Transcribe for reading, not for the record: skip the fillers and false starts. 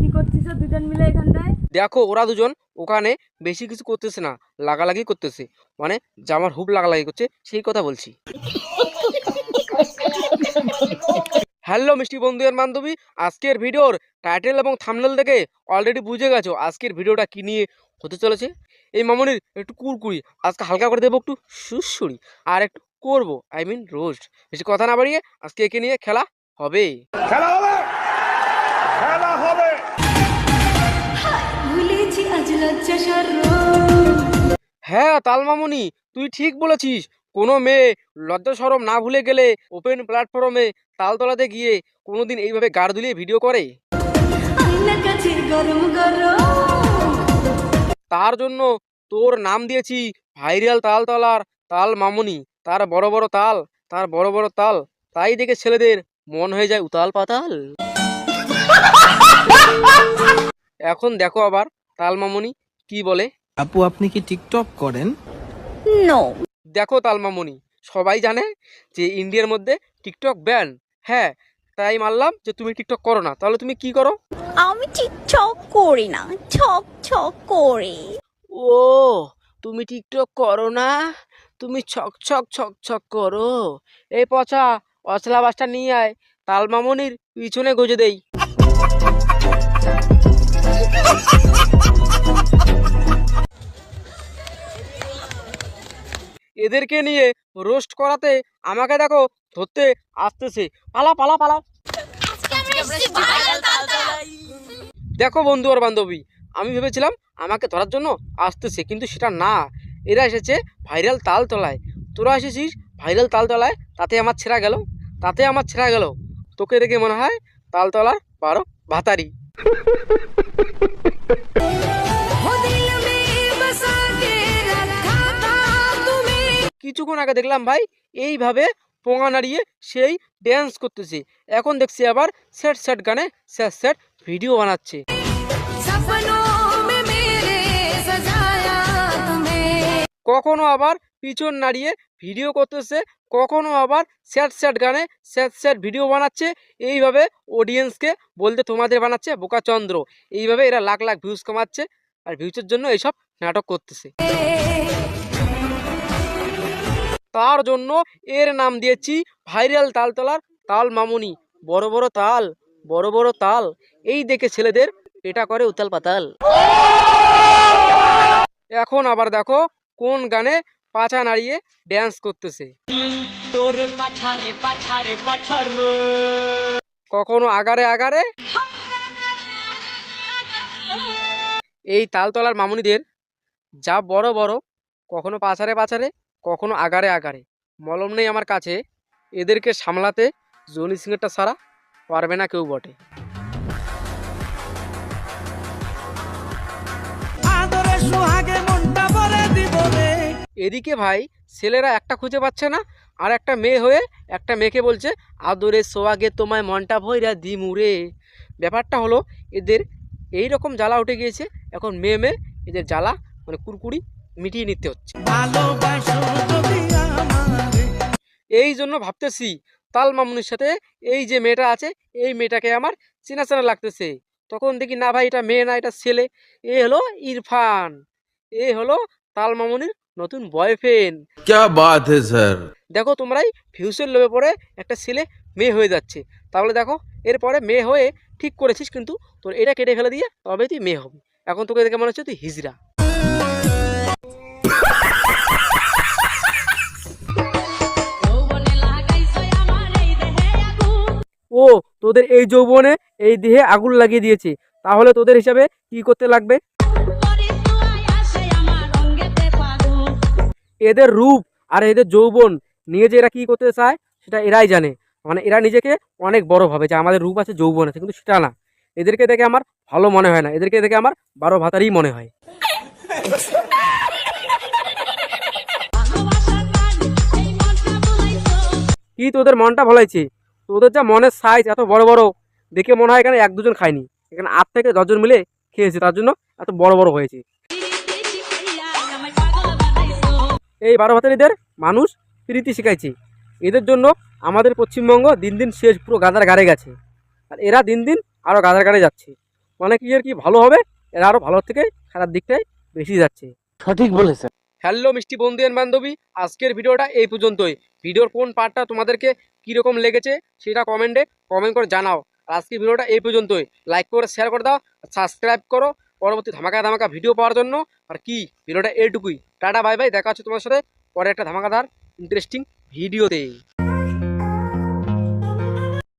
কি করছিস দুজন মিলে এখানটায়? দেখো ওরা দুজন ওখানে বেশি কিছু করতেছে না, লাগালাগি করতেছে, মানে জামার হুপ লাগালাগি করছে, সেই কথা বলছি। হ্যালো মিষ্টি বন্ধু আর বান্ধবী, আজকের ভিডিওর টাইটেল এবং থাম্বনেল দেখে অলরেডি বুঝে গেছো আজকের ভিডিওটা কি নিয়ে হতে চলেছে। এই মামনির একটু কুরকুরি আজকে হালকা করে দেবো, একটু সুসুরি, আর একটু করবো রোস্ট। বেশি কথা না বাড়িয়ে আজকে একে নিয়ে খেলা হবে। হ্যাঁ তাল মামনি, তুই ঠিক বলেছিস। কোনো মেয়ে লজ্জা শরম না ভুলে গেলে ওপেন প্ল্যাটফর্মে তালতলাতে গিয়ে কোনোদিন এইভাবে গাড় দুলিয়ে ভিডিও করে? তার জন্য তোর নাম দিয়েছি ভাইরাল তালতলার তাল মামনি। তার বড় বড় তাল, তার বড় বড় তাল, তাই দেখে ছেলেদের মন হয়ে যায় উতাল পাতাল। এখন দেখো আবার তাল মামনি কি বলে। আপু আপনি কি টিকটক করেন? নো। দেখো তাল মামনি, সবাই জানে যে ইন্ডিয়ার মধ্যে টিকটক ব্যান। হ্যাঁ, তাই মানলাম যে তুমি টিকটক করো না, তাহলে তুমি কি করো? আমি টিকটক করি না, ছক ছক করি। ও, তুমি টিকটক করো না, তুমি ছক ছক ছক ছক করো। এই পচা অচলা বাসটা নিয়ে আয়, তাল মামনির পিছনে গুজে দেই। এদেরকে নিয়ে রোস্ট করাতে আমাকে দেখো ধরতে আসতেছে। পালা পালা পালা। দেখো বন্ধু আর বান্ধবী, আমি ভেবেছিলাম আমাকে ধরার জন্য আসতেছে, কিন্তু সেটা না। এরা এসেছে ভাইরাল তালতলায়। তোরা এসেছিস ভাইরাল তালতলায়, তাতে আমার ছেঁড়া গেল, তাতে আমার ছেঁড়া গেল। তোকে দেখে মনে হয় তালতলার 12 ভাতারি। কিছুক্ষণ আগে দেখলাম ভাই এইভাবে পোঙা নাড়িয়ে সেই ড্যান্স করতেছে, এখন দেখছি আবার সেট সেট গানে সেট সেট ভিডিও বানাচ্ছে। কখনো আবার পিছন নাড়িয়ে ভিডিও করতেছে, কখনো আবার স্যাড স্যাড গানে স্যাড স্যাড ভিডিও বানাচ্ছে। এইভাবে অডিয়েন্সকে বলতে তোমাদের বানাচ্ছে বোকাচন্দ্র। এইভাবে এরা লাখ লাখ ভিউজ কমাচ্ছে, আর ভিউজের জন্য এইসব নাটক করতেছে। তার জন্য এর নাম দিয়েছি ভাইরাল তালতলার তাল মামুনি। বড় বড় তাল, বড় বড় তাল, এই দেখে ছেলেদের এটা করে উতাল পাতাল। এখন আবার দেখো কোন গানে পাছা নাড়িয়ে ড্যান্স করতেছে। কখনো আগারে আগারে। এই তালতলার মামুনিদের যা বড় বড়, কখনো পাছারে পাছারে, কখনো আগারে আগারে, মলম নেই আমার কাছে। এদেরকে সামলাতে জনি সিংয়েরটা ছাড়া পারবে না কেউ বটে। এদিকে ভাই ছেলেরা একটা খুঁজে পাচ্ছে না, আর একটা মেয়ে হয়ে একটা মেয়েকে বলছে আদরে সোয়াগে তোমায় মনটা ভইরা দিমুরে। ব্যাপারটা হলো এদের এই রকম জ্বালা উঠে গিয়েছে, এখন মেয়ে মেয়ে এদের জ্বালা মানে কুরকুরি মিটিয়ে নিতে হচ্ছে। এই জন্য ভাবতেছি তাল মামুনির সাথে এই যে মেয়েটা আছে, এই মেয়েটাকে আমার চেনা চেনা লাগতেছে। তখন দেখি না ভাই এটা মেয়ে না, এটা ছেলে। এ হলো ইরফান, এ হলো তাল মামুনির নতুন বয়ফ্রেন্ড। क्या बात है सर। দেখো তোমরাই ভিউসের লোভে পড়ে একটা ছেলে মেয়ে হয়ে যাচ্ছে। তাহলে দেখো এরপরে মেয়ে হয়ে ঠিক করেছিস, কিন্তু তোর এটা কেটে ফেলে দিয়ে তবে তুই মেয়ে হবি। এখন তোকে দেখে মনে হচ্ছে তুই হিজড়া। ও, তোদের এই যৌবনে এই দেহে আগুন লাগিয়ে দিয়েছে, তাহলে তোদের হিসাবে কি করতে লাগবে? এদের রূপ আর এদের যৌবন নিয়ে যে এরা কি করতে চায় সেটা এরাই জানে। মানে এরা নিজেকে অনেক বড় ভাবে যে আমাদের রূপ আছে, যৌবন আছে, কিন্তু সেটা না। এদেরকে দেখে আমার ভালো মনে হয় না, এদেরকে দেখে আমার 12 ভাতারই মনে হয়। কি তোদের মনটা ভোলাইছে? তোদের যা মনের সাইজ এত বড় বড়, দেখে মনে হয় এখানে 1-2 জন খায়নি, এখানে 8 থেকে 10 জন মিলে খেয়েছে, তার জন্য এত বড় বড় হয়েছে। এই 12 ভাতারিদের মানুষ প্রীতি শিখাইছে। এদের জন্য আমাদের পশ্চিমবঙ্গ দিন দিন শেষ, পুরো গাদার গাড়ে গেছে, আর এরা দিন দিন আরও গাদার গাড়ে যাচ্ছে। মানে কি আর কি ভালো হবে, এরা আরো ভালোর থেকে খারাপ দিকটাই বেশি যাচ্ছে। সঠিক বলেছেন। হ্যালো মিষ্টি বন্ধু এন্ড বান্ধবী, আজকের ভিডিওটা এই পর্যন্তই। ভিডিওর কোন পার্টটা তোমাদেরকে কীরকম লেগেছে সেটা কমেন্ট করে জানাও। আর আজকের ভিডিওটা এই পর্যন্তই। লাইক করে শেয়ার করে দাও, সাবস্ক্রাইব করো পরবর্তী ধামাকা ভিডিও পাওয়ার জন্য। আর কি ভিডিওটা এইটুকুই। টাটা বাই বাই, দেখা হচ্ছে তোমার সাথে পরে একটা ধামাকাদার ইন্টারেস্টিং ভিডিওতে।